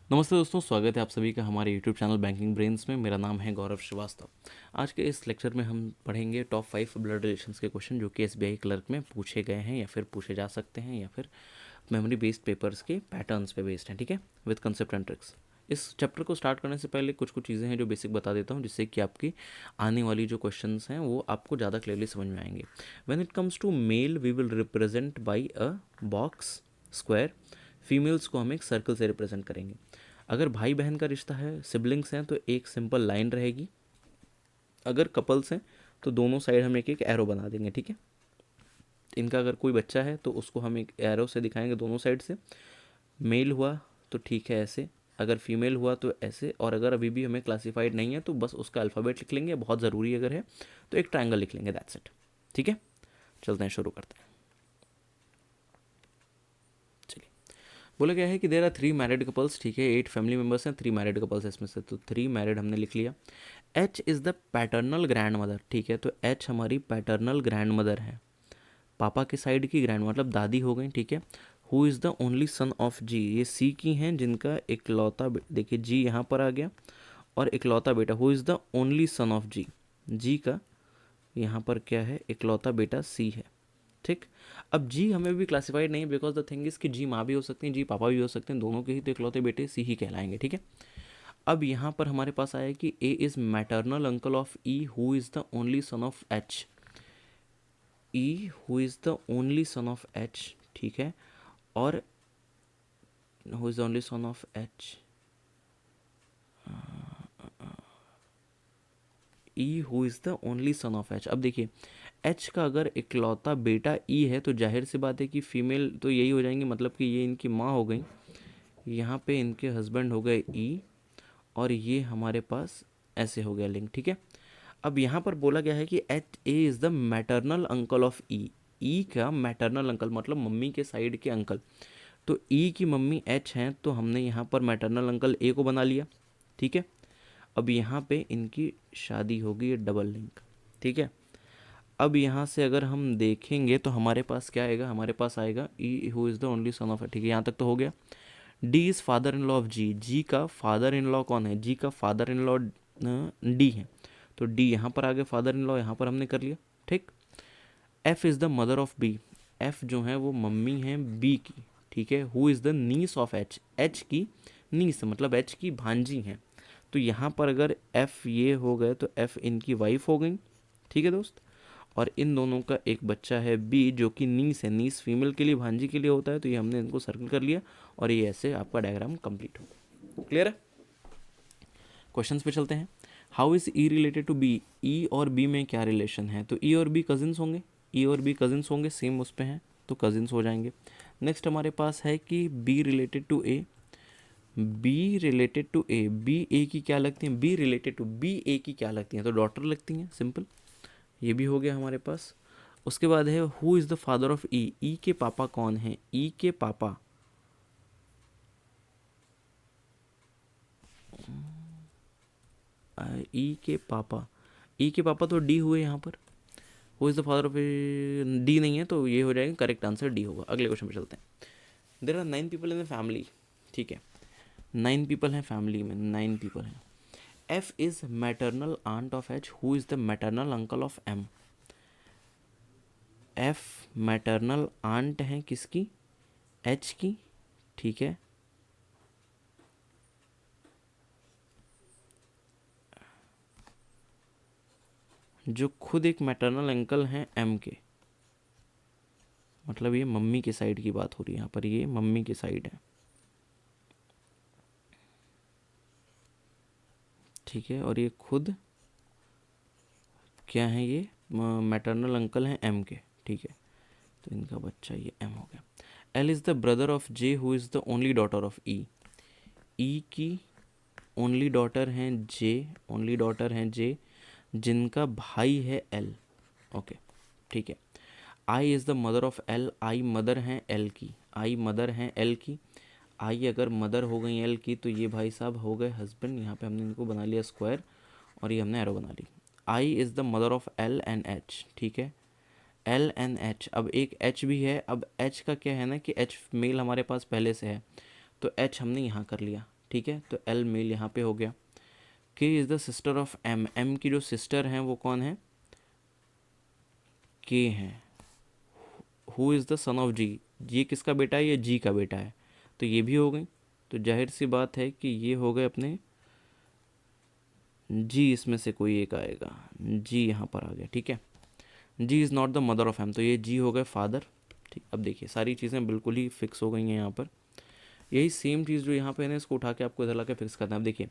नमस्ते दोस्तों, स्वागत है आप सभी का हमारे यूट्यूब चैनल बैंकिंग ब्रेन्स में। मेरा नाम है गौरव श्रीवास्तव। आज के इस लेक्चर में हम पढ़ेंगे टॉप 5 ब्लड रिलेशंस के क्वेश्चन जो कि एसबीआई क्लर्क में पूछे गए हैं या फिर पूछे जा सकते हैं या फिर मेमोरी बेस्ड पेपर्स के पैटर्न्स पे बेस्ड हैं। ठीक है, विद कंसेप्ट एंड ट्रिक्स। इस चैप्टर को स्टार्ट करने से पहले कुछ चीज़ें हैं जो बेसिक बता देता हूँ, जिससे कि आपकी आने वाली जो क्वेश्चंस हैं वो आपको ज़्यादा क्लियरली समझ में आएंगे। When it comes to male we will represent by a box square. Females को हम एक सर्कल से रिप्रेजेंट करेंगे। अगर भाई बहन का रिश्ता है, सिबलिंग्स हैं, तो एक सिंपल लाइन रहेगी। अगर कपल्स हैं तो दोनों साइड हम एक एक एरो बना देंगे। ठीक है, इनका अगर कोई बच्चा है तो उसको हम एक एरो से दिखाएंगे दोनों साइड से। मेल हुआ तो ठीक है ऐसे, अगर फीमेल हुआ तो ऐसे, और अगर अभी भी हमें क्लासिफाइड नहीं है तो बस उसका अल्फ़ाबेट लिख लेंगे। बहुत ज़रूरी अगर है तो एक ट्रायंगल लिख लेंगे, दैट्स इट। ठीक है, चलते हैं, शुरू करते हैं। चलिए, बोला गया है कि देर आर 3 मैरिड कपल्स। ठीक है, 8 फैमिली मेम्बर्स हैं, 3 मैरिड कपल्स इसमें से, तो 3 मैरिड हमने लिख लिया। H is the paternal grand mother. ठीक है, तो एच हमारी पैटर्नल ग्रैंड मदर है, पापा के साइड की ग्रैंड मतलब दादी हो गई। ठीक है, who is the only son of G, ये सी की हैं जिनका इकलौता देखिए जी यहाँ पर आ गया, और इकलौता बेटा। Who is the only son of G, G का यहाँ पर क्या है, इकलौता बेटा सी है। ठीक, अब जी हमें भी क्लासिफाइड नहीं, बिकॉज द थिंग इज कि जी माँ भी हो सकती हैं, जी पापा भी हो सकते हैं, दोनों के ही तो इकलौते बेटे सी ही कहलाएंगे। ठीक है, अब यहाँ पर हमारे पास आया कि A is maternal uncle of E who is the only son of H. E who is the only son of H, ठीक है, और who is the only son of H, E who is the only son of H. अब देखिए, H का अगर इकलौता बेटा ई है तो जाहिर सी बात है कि फीमेल तो यही हो जाएंगी, मतलब कि ये इनकी माँ हो गई, यहाँ पे इनके हस्बैंड हो गए ई, और ये हमारे पास ऐसे हो गया लिंक। ठीक है, अब यहाँ पर बोला गया है कि H A is the maternal uncle of E. E का मैटरनल अंकल मतलब मम्मी के साइड के अंकल, तो ई की मम्मी एच हैं, तो हमने यहाँ पर मैटरनल अंकल ए को बना लिया। ठीक है, अब यहाँ पे इनकी शादी होगी, ये डबल लिंक। ठीक है, अब यहाँ से अगर हम देखेंगे तो हमारे पास क्या आएगा, हमारे पास आएगा E who is the only son of. ठीक है, यहाँ तक तो हो गया। D is father in law of G, G का फादर इन लॉ कौन है, जी का फादर इन लॉ डी है, तो डी यहाँ पर आ गया, फादर इन लॉ यहाँ पर हमने कर लिया। ठीक, F is the mother of B, F जो है वो मम्मी है बी की। ठीक है, who is the niece of H, H की नीस मतलब एच की भांजी हैं, तो यहाँ पर अगर एफ ये हो गए तो एफ इनकी वाइफ हो गई। ठीक है दोस्त, और इन दोनों का एक बच्चा है बी जो कि नीस है, नीस फीमेल के लिए, भांजी के लिए होता है, तो ये हमने इनको सर्कल कर लिया, और ये ऐसे आपका डायग्राम कंप्लीट हो। क्लियर है, क्वेश्चंस पे चलते हैं। How is E related to B, E और बी में क्या रिलेशन है, तो ई और बी कजिन्स होंगे, ई और बी कजिन्स होंगे, सेम उस पे हैं तो कजिन्स हो जाएंगे। नेक्स्ट हमारे पास है कि B related to A, B related to A, B A की क्या लगती हैं, B related to B A की क्या लगती हैं, तो डॉटर लगती हैं, सिंपल, ये भी हो गया हमारे पास। उसके बाद है who is the father of E, E के पापा कौन हैं, ई के पापा, ई के पापा, ई के पापा तो डी हुए यहाँ पर। Who is the father of, D नहीं है तो ये हो जाएगा, करेक्ट आंसर डी होगा। अगले क्वेश्चन पे चलते हैं। There are 9 people in the family. ठीक है, 9 पीपल हैं फैमिली में, 9 पीपल हैं। F is maternal aunt of H, who is the maternal uncle of M. F maternal aunt है किसकी, एच की। ठीक है, जो खुद एक मैटरनल अंकल हैं एम के, मतलब ये मम्मी के साइड की बात हो रही है यहाँ पर, ये मम्मी की साइड है। ठीक है, और ये खुद क्या है, ये मैटरनल अंकल हैं एम के। ठीक है, तो इनका बच्चा ये एम हो गया। L is the brother of J who is the only daughter of E, E की ओनली डॉटर हैं जे, ओनली डॉटर हैं जे जिनका भाई है एल। ओके, ठीक है। I is the mother of L, I mother हैं एल की, आई मदर हैं एल की। आई अगर मदर हो गई एल की तो ये भाई साहब हो गए हस्बैंड, यहाँ पे हमने इनको बना लिया स्क्वायर, और ये हमने एरो बना ली। I is the mother of L and H. ठीक है, एल एन एच, अब एक एच भी है। अब एच का क्या है ना कि एच मेल हमारे पास पहले से है, तो एच हमने यहाँ कर लिया। ठीक है, तो एल मेल यहाँ पे हो गया। K is the sister of M, M की जो सिस्टर हैं वो कौन है, के हैं। Who is the son of G, ये किसका बेटा है, ये जी का बेटा है, तो ये भी हो गई। तो जाहिर सी बात है कि ये हो गए अपने जी, इसमें से कोई एक आएगा, जी यहाँ पर आ गया, ठीक है। G is not the mother of M, तो ये जी हो गए फादर, ठीक। अब देखिए सारी चीज़ें बिल्कुल ही फिक्स हो गई हैं यहाँ पर। यही सेम चीज़ जो यहाँ पे है ना, इसको उठा के आपको इधर ला के फिक्स करना है। अब देखिए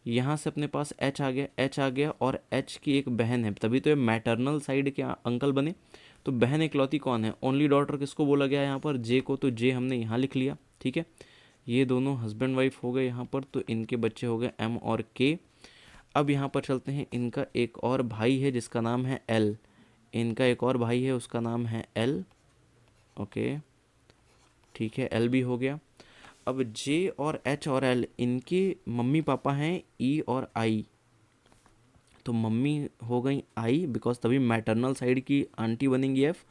यहाँ से अपने पास एच आ गया, एच आ गया, और एच की एक बहन है, तभी तो ये मैटरनल साइड के अंकल बने। तो बहन इकलौती कौन है, ओनली डॉटर किसको बोला गया है यहाँ पर, जे को, तो जे हमने यहाँ लिख लिया, ठीक है। ये दोनों हस्बैंड वाइफ हो गए यहाँ पर, तो इनके बच्चे हो गए एम और के। अब यहाँ पर चलते हैं, इनका एक और भाई है जिसका नाम है एल, इनका एक और भाई है उसका नाम है एल, ओके, ठीक है, एल भी हो गया। अब जे और एच और एल, इनके मम्मी पापा हैं ई और आई, तो मम्मी हो गई आई बिकॉज तभी मैटरनल साइड की आंटी बनेंगी एफ,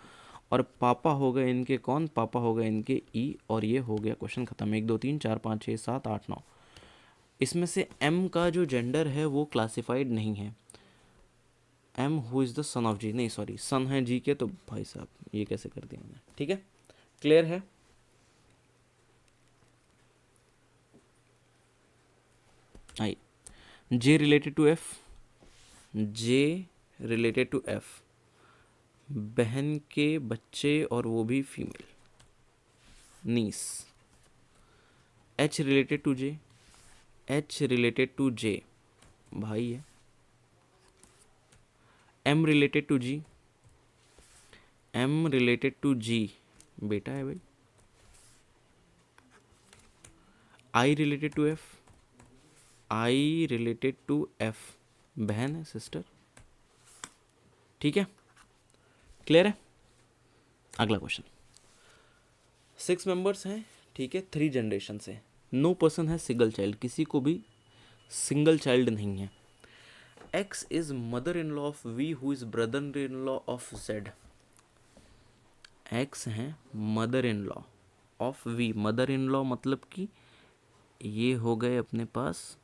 और पापा हो गए इनके कौन, पापा हो गए इनके ई, और ये हो गया क्वेश्चन खत्म। 1 2 3 4 5 6 7 8 9। इसमें से एम का जो जेंडर है वो क्लासिफाइड नहीं है। M who is the son of G, नहीं सॉरी, सन है जी के, तो भाई साहब ये कैसे कर दिया मैंने, ठीक है, क्लियर है। I J related to F, J related to F, बहन के बच्चे और वो भी female, niece. H related to J, H related to J, भाई है। M related to G, M related to G, बेटा है भाई। I related to F, I related to F, बहन है, सिस्टर, ठीक है, क्लियर है। अगला क्वेश्चन, 6 मेंबर्स हैं, ठीक है, 3 जनरेशन से, नो पर्सन है सिंगल चाइल्ड, किसी को भी सिंगल चाइल्ड नहीं है। X is mother in law of V who is brother in law of Z. X हैं mother in law of V, mother in law मतलब कि ये हो गए अपने पास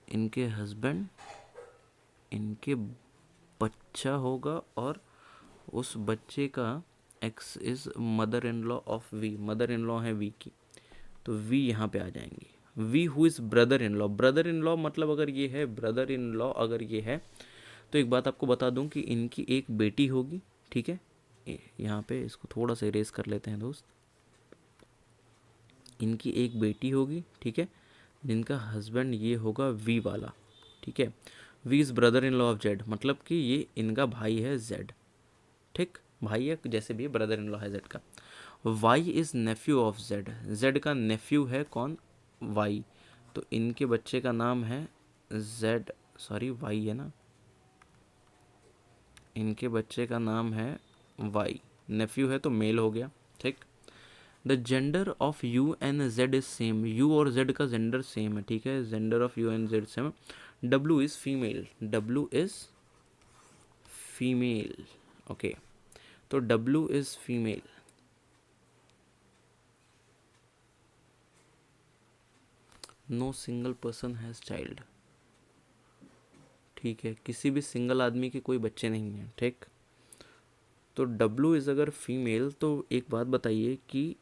इनके हस्बैंड, इनके बच्चा होगा, और उस बच्चे का X is mother in law of V, mother in law है वी की, तो वी यहाँ पे आ जाएंगे। V who is brother in law, brother in law मतलब अगर ये है ब्रदर इन लॉ, अगर ये है तो एक बात आपको बता दूं कि इनकी एक बेटी होगी, ठीक है। यहाँ पे इसको थोड़ा सा इरेज कर लेते हैं दोस्त, इनकी एक बेटी होगी, ठीक है, जिनका हस्बैंड ये होगा वी वाला, ठीक है। V is brother in law of Z, मतलब कि ये इनका भाई है जेड, ठीक, भाई है जैसे भी ब्रदर इन लॉ है जेड का। Y is nephew of Z, Z का नेफ्यू है कौन, वाई, तो इनके बच्चे का नाम है जेड, सॉरी वाई है ना, इनके बच्चे का नाम है वाई, नेफ्यू है तो मेल हो गया, ठीक। The gender of U and Z is same, U और जेड का जेंडर सेम है, ठीक है, gender of U and Z same. W is female, W is female, okay, तो W is female. No single person has child, ठीक है, किसी भी सिंगल आदमी के कोई बच्चे नहीं हैं, ठीक। तो डब्ल्यू इज़ अगर फीमेल, तो एक बात बताइए कि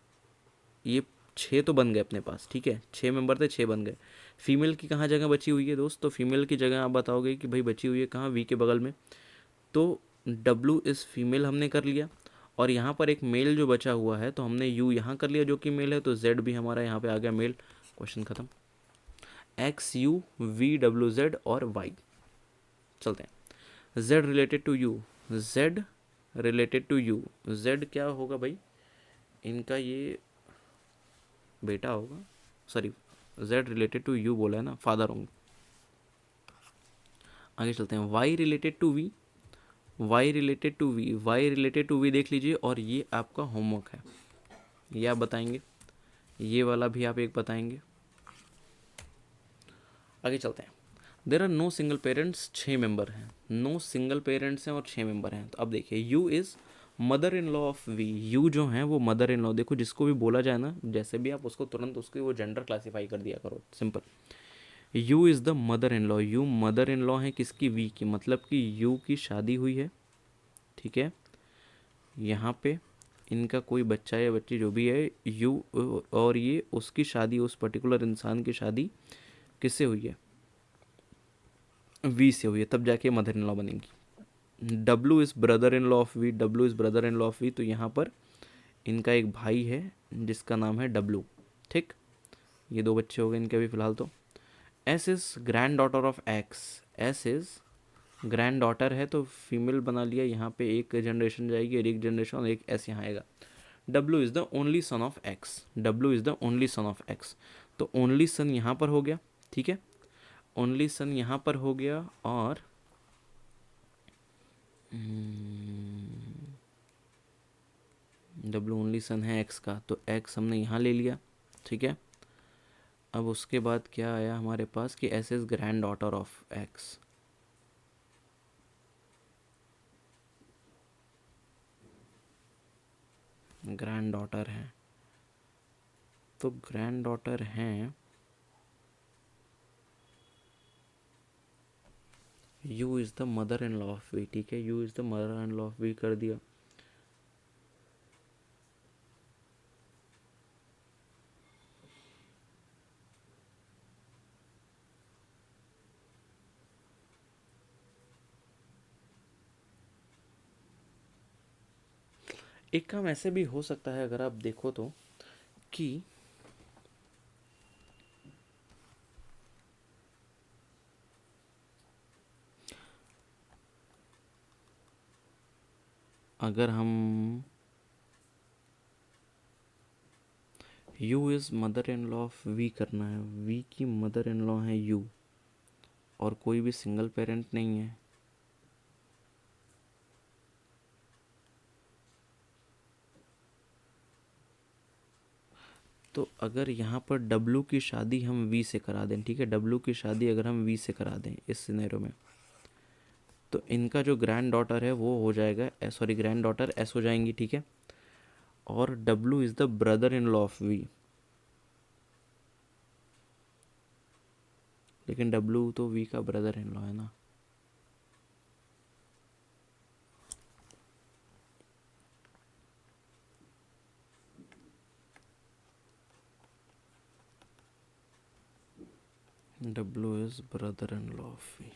ये 6 तो बन गए अपने पास, ठीक है, 6 मेंबर थे, 6 बन गए। फीमेल की कहाँ जगह बची हुई है दोस्त, तो फीमेल की जगह आप बताओगे कि भाई बची हुई है कहाँ, वी के बगल में, तो डब्ल्यू इज़ फीमेल हमने कर लिया, और यहाँ पर एक मेल जो बचा हुआ है तो हमने यू यहाँ कर लिया जो कि मेल है, तो जेड भी हमारा यहाँ पे आ गया मेल, क्वेश्चन खत्म। X U V W Z और वाई, चलते हैं। Z related to U, Z related to U, Z क्या होगा भाई, इनका ये बेटा होगा, sorry Z related to U बोला है ना, फादर होंगे। आगे चलते हैं, Y related to V, Y related to V, Y related to V देख लीजिए, और ये आपका होमवर्क है, ये आप बताएंगे, ये वाला भी आप एक बताएंगे। आगे चलते हैं, there are no single parents, 6 member हैं, नो सिंगल पेरेंट्स हैं और 6 मेंबर हैं, तो अब देखिए U is mother in law of V, U जो है वो मदर इन लॉ, देखो जिसको भी बोला जाए ना जैसे भी आप उसको तुरंत उसकी वो जेंडर क्लासीफाई कर दिया करो, simple. You is the mother in law, you mother in law है किसकी, वी की, मतलब कि यू की शादी हुई है, ठीक है। यहाँ पे इनका कोई बच्चा या बच्ची जो भी है, यू और ये उसकी शादी, उस पर्टिकुलर इंसान की शादी किससे हुई है, वी से हुई है, तब जाके मदर इन लॉ बनेंगी। W is brother in law of V, W is brother in law of V, तो यहाँ पर इनका एक भाई है जिसका नाम है डब्लू, ठीक। ये दो बच्चे हो गए इनके अभी फ़िलहाल तो। S is granddaughter of X, S is granddaughter है तो फीमेल बना लिया, यहाँ पे एक जनरेशन जाएगी और एक जनरेशन और एक एस यहाँ आएगा। W is the only son of x, W is the only son of x, तो ओनली सन यहाँ पर हो गया, ठीक है। ओनली सन यहाँ पर हो गया, और डब्लू ओनली सन है एक्स का, तो एक्स हमने यहाँ ले लिया, ठीक है। अब उसके बाद क्या आया हमारे पास कि S is granddaughter of X, granddaughter है, तो ग्रैंड डॉटर हैं, U is the mother in law of V, ठीक है, U is the mother in law of V कर दिया। एक काम ऐसे भी हो सकता है अगर आप देखो तो, कि अगर हम U is mother in law of V करना है, वी की मदर इन लॉ है यू, और कोई भी सिंगल पेरेंट नहीं है, तो अगर यहाँ पर डब्लू की शादी हम वी से करा दें, ठीक है, डब्लू की शादी अगर हम वी से करा दें इस सिनेरियो में, तो इनका जो ग्रैंड डॉटर है वो हो जाएगा, सॉरी ग्रैंड डॉटर एस हो जाएंगी, ठीक है। और W is the brother in law of V, लेकिन डब्लू तो वी का ब्रदर इन लॉ है ना, W is brother in law of V,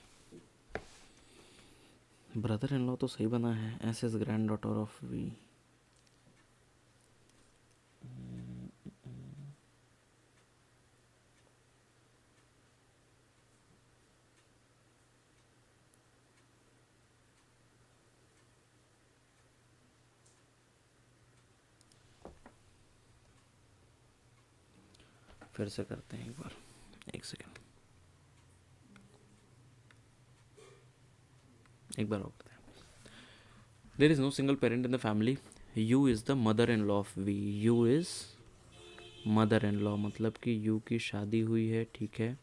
brother in law तो सही बना है, S is granddaughter of V. फिर से करते हैं एक बार, एक सेकेंड, एक बार और करते हैं। There is no single parent in the family, U is the mother in law of V, U is mother in law, मतलब कि यू की शादी हुई है, ठीक है,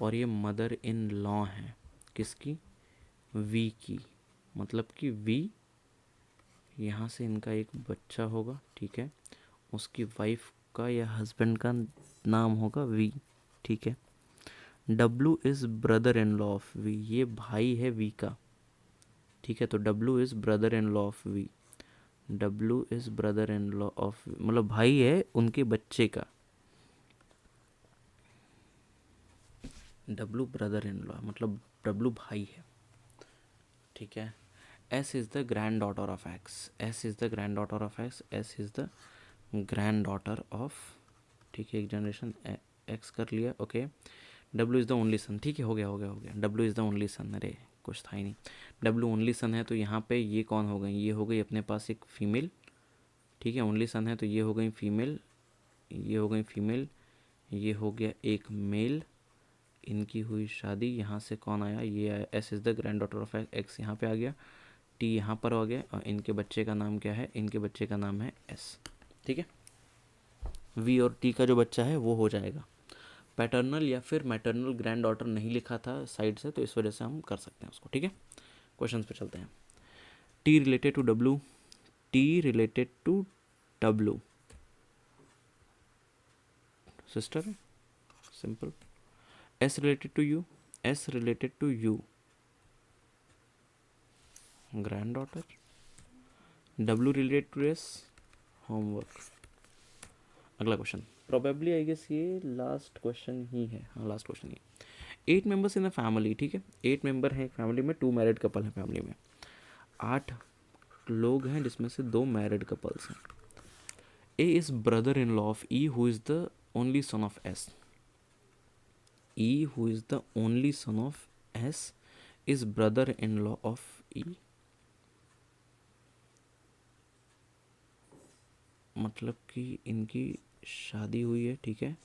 और ये मदर इन लॉ है किसकी, वी की, मतलब कि वी, यहाँ से इनका एक बच्चा होगा, ठीक है, उसकी वाइफ का या हस्बैंड का नाम होगा वी, ठीक है। W is brother in law of V, ये भाई है वी का, ठीक है, तो W is brother in law of V, W is brother in law of, मतलब भाई है उनके बच्चे का, डब्लू ब्रदर इन लॉ मतलब डब्लू भाई है, ठीक है। S is the granddaughter of X, S is the granddaughter of X, S is the granddaughter of, ठीक है, एक जनरेशन एक्स कर लिया, okay. W is the only सन, ठीक है, हो गया हो गया हो गया, डब्लू इज़ द ओनली सन, अरे कुछ था ही नहीं, डब्लू ओनली सन है तो यहाँ पे ये कौन हो गई, ये हो गई अपने पास एक फीमेल, ठीक है, ओनली सन है तो ये हो गई फीमेल, ये हो गई फीमेल, ये हो गया एक मेल, इनकी हुई शादी, यहाँ से कौन आया, ये आया, S is the granddaughter of x यहाँ पे आ गया, टी यहाँ पर आ गया, और इनके बच्चे का नाम क्या है, इनके बच्चे का नाम है एस, ठीक है। वी और टी का जो बच्चा है वो हो जाएगा पैटर्नल या फिर मैटर्नल, ग्रैंड डॉटर नहीं लिखा था साइड से तो इस वजह से हम कर सकते हैं उसको, ठीक है। क्वेश्चंस पे चलते हैं। T related to W, T related to W, sister है, simple. S related to U, S related to U, granddaughter. W related to S, homework. अगला क्वेश्चन, प्रोबेबली आई गेस ये लास्ट क्वेश्चन ही है. हाँ, last question ही. 8 members in the family. ठीक है, 8 member हैं एक फैमिली में, 2 मैरिड कपल हैं फैमिली में. 8 लोग हैं जिसमें से 2 मैरिड कपल्स हैं. A is brother in law of E who is the only son of S. E who is the only son of S is brother in law of E. मतलब कि इनकी शादी हुई है, ठीक है,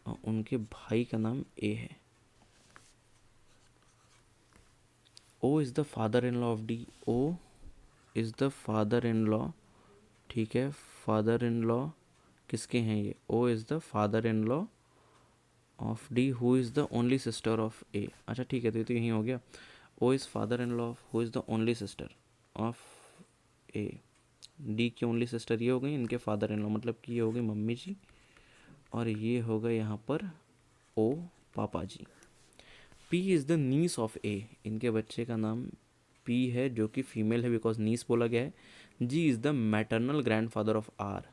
और उनके भाई का नाम ए है. O is the father in law of D. O is the father in law, ठीक है, फादर इन लॉ किसके हैं ये. O is the father in law of D who is the only sister of A. अच्छा ठीक है, तो ये तो यहीं हो गया. O is father in law of who is the only sister of A. D की ओनली सिस्टर ये हो गई, इनके फादर इन लॉ मतलब कि ये हो गई मम्मी जी, और ये हो गए यहाँ पर O papa ji. P is the niece of A. इनके बच्चे का नाम पी है जो कि फीमेल है बिकॉज नीस बोला गया है. G is the maternal grandfather of R.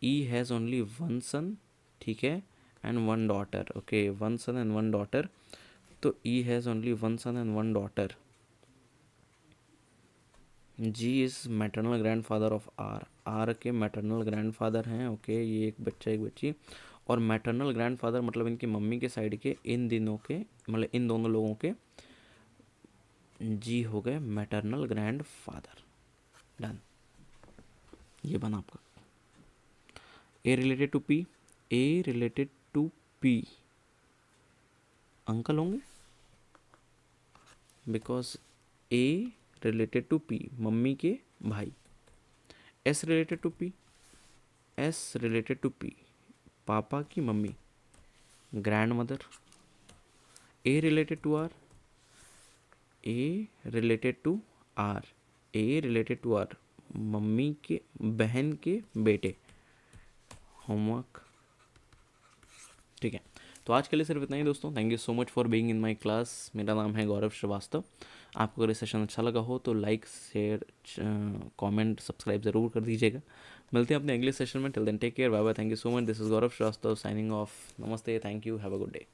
E has only one son, ठीक है, and one daughter. Okay, one son and one daughter. तो E has only one son and one daughter. G is maternal grandfather of R. R के maternal grandfather हैं. Okay, ये एक बच्चा एक बच्ची. और मैटरनल ग्रैंड फादर मतलब इनकी मम्मी के साइड के इन दिनों के, मतलब इन दोनों लोगों के जी हो गए मैटरनल ग्रैंड फादर. डन. ये बना आपका. A related to P. A related to P uncle होंगे because A related to P mummy के भाई. S related to P. S related to P papa की mummy, grandmother. A related to R. A related to R. A related to R mummy के बहन के बेटे, homework. ठीक है, तो आज के लिए सिर्फ इतना ही दोस्तों. Thank you so much for being in my class. मेरा नाम है गौरव श्रीवास्तव. आपको अगर ये सेशन अच्छा लगा हो तो लाइक शेयर कमेंट सब्सक्राइब ज़रूर कर दीजिएगा. मिलते हैं अपने अगले सेशन में. Till then take care, bye bye. Thank you so much. This is Gaurav Shrivastava signing off. नमस्ते, thank you, have a good day.